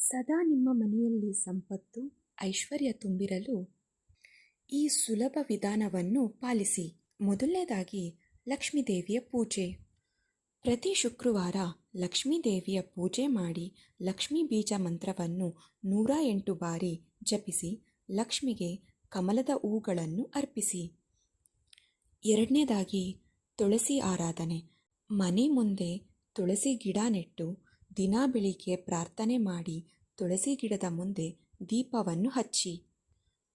ಸದಾ ನಿಮ್ಮ ಮನೆಯಲ್ಲಿ ಸಂಪತ್ತು, ಐಶ್ವರ್ಯ ತುಂಬಿರಲು ಈ ಸುಲಭ ವಿಧಾನವನ್ನು ಪಾಲಿಸಿ. ಮೊದಲನೇದಾಗಿ ಲಕ್ಷ್ಮೀದೇವಿಯ ಪೂಜೆ. ಪ್ರತಿ ಶುಕ್ರವಾರ ಲಕ್ಷ್ಮೀದೇವಿಯ ಪೂಜೆ ಮಾಡಿ ಲಕ್ಷ್ಮೀ ಬೀಜ ಮಂತ್ರವನ್ನು 108 ಬಾರಿ ಜಪಿಸಿ ಲಕ್ಷ್ಮಿಗೆ ಕಮಲದ ಹೂಗಳನ್ನು ಅರ್ಪಿಸಿ. ಎರಡನೇದಾಗಿ ತುಳಸಿ ಆರಾಧನೆ. ಮನೆ ಮುಂದೆ ತುಳಸಿ ಗಿಡ ನೆಟ್ಟು ದಿನ ಬೆಳಿಗ್ಗೆ ಪ್ರಾರ್ಥನೆ ಮಾಡಿ ತುಳಸಿ ಗಿಡದ ಮುಂದೆ ದೀಪವನ್ನು ಹಚ್ಚಿ.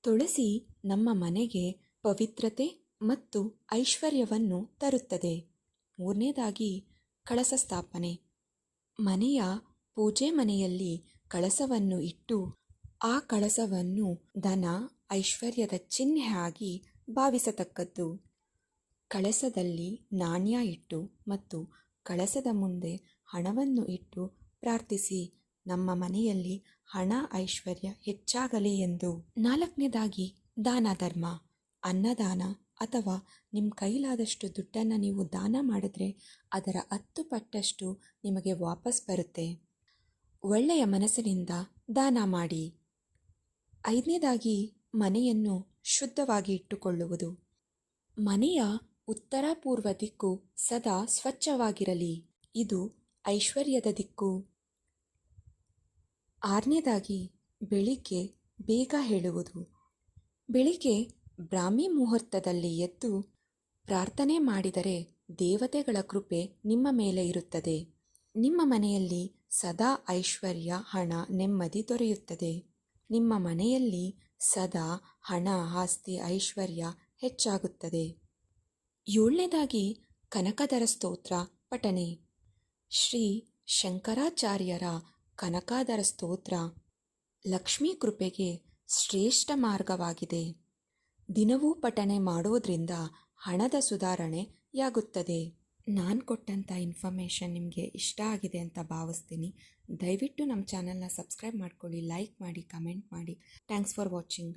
ತುಳಸಿ ನಮ್ಮ ಮನೆಗೆ ಪವಿತ್ರತೆ ಮತ್ತು ಐಶ್ವರ್ಯವನ್ನು ತರುತ್ತದೆ. ಮೂರನೇದಾಗಿ ಕಳಸ ಸ್ಥಾಪನೆ. ಮನೆಯ ಪೂಜೆ ಮನೆಯಲ್ಲಿ ಕಳಸವನ್ನು ಇಟ್ಟು ಆ ಕಳಸವನ್ನು ಧನ ಐಶ್ವರ್ಯದ ಚಿಹ್ನೆಯಾಗಿ ಭಾವಿಸತಕ್ಕದ್ದು. ಕಳಸದಲ್ಲಿ ನಾಣ್ಯ ಇಟ್ಟು ಮತ್ತು ಕಳಸದ ಮುಂದೆ ಹಣವನ್ನು ಇಟ್ಟು ಪ್ರಾರ್ಥಿಸಿ, ನಮ್ಮ ಮನೆಯಲ್ಲಿ ಹಣ ಐಶ್ವರ್ಯ ಹೆಚ್ಚಾಗಲಿ ಎಂದು. ನಾಲ್ಕನೇದಾಗಿ ದಾನ ಧರ್ಮ. ಅನ್ನದಾನ ಅಥವಾ ನಿಮ್ಮ ಕೈಲಾದಷ್ಟು ದುಡ್ಡನ್ನು ನೀವು ದಾನ ಮಾಡಿದ್ರೆ ಅದರ 10 ಪಟ್ಟಷ್ಟು ನಿಮಗೆ ವಾಪಸ್ ಬರುತ್ತೆ. ಒಳ್ಳೆಯ ಮನಸ್ಸಿನಿಂದ ದಾನ ಮಾಡಿ. ಐದನೇದಾಗಿ ಮನೆಯನ್ನು ಶುದ್ಧವಾಗಿ ಇಟ್ಟುಕೊಳ್ಳುವುದು. ಮನೆಯ ಉತ್ತರ ಪೂರ್ವ ದಿಕ್ಕು ಸದಾ ಸ್ವಚ್ಛವಾಗಿರಲಿ, ಇದು ಐಶ್ವರ್ಯದ ದಿಕ್ಕು. ಆರನೇದಾಗಿ ಬೆಳಿಗ್ಗೆ ಬೇಗ ಹೇಳುವುದು. ಬೆಳಿಗ್ಗೆ ಬ್ರಾಹ್ಮಿ ಮುಹೂರ್ತದಲ್ಲಿ ಎದ್ದು ಪ್ರಾರ್ಥನೆ ಮಾಡಿದರೆ ದೇವತೆಗಳ ಕೃಪೆ ನಿಮ್ಮ ಮೇಲೆ ಇರುತ್ತದೆ. ನಿಮ್ಮ ಮನೆಯಲ್ಲಿ ಸದಾ ಐಶ್ವರ್ಯ, ಹಣ, ನೆಮ್ಮದಿ ದೊರೆಯುತ್ತದೆ. ನಿಮ್ಮ ಮನೆಯಲ್ಲಿ ಸದಾ ಹಣ, ಆಸ್ತಿ, ಐಶ್ವರ್ಯ ಹೆಚ್ಚಾಗುತ್ತದೆ. ಏಳನೇದಾಗಿ ಕನಕದಾರ ಸ್ತೋತ್ರ ಪಠನೆ. ಶ್ರೀ ಶಂಕರಾಚಾರ್ಯರ ಕನಕದಾರ ಸ್ತೋತ್ರ ಲಕ್ಷ್ಮೀ ಕೃಪೆಗೆ ಶ್ರೇಷ್ಠ ಮಾರ್ಗವಾಗಿದೆ. ದಿನವೂ ಪಠನೆ ಮಾಡೋದ್ರಿಂದ ಹಣದ ಸುಧಾರಣೆಯಾಗುತ್ತದೆ. ನಾನು ಕೊಟ್ಟಂಥ ಇನ್ಫಾರ್ಮೇಷನ್ ನಿಮಗೆ ಇಷ್ಟ ಆಗಿದೆ ಅಂತ ಭಾವಿಸ್ತೀನಿ. ದಯವಿಟ್ಟು ನಮ್ಮ ಚಾನಲ್ನ ಸಬ್ಸ್ಕ್ರೈಬ್ ಮಾಡ್ಕೊಳ್ಳಿ, ಲೈಕ್ ಮಾಡಿ, ಕಮೆಂಟ್ ಮಾಡಿ. Thanks for watching.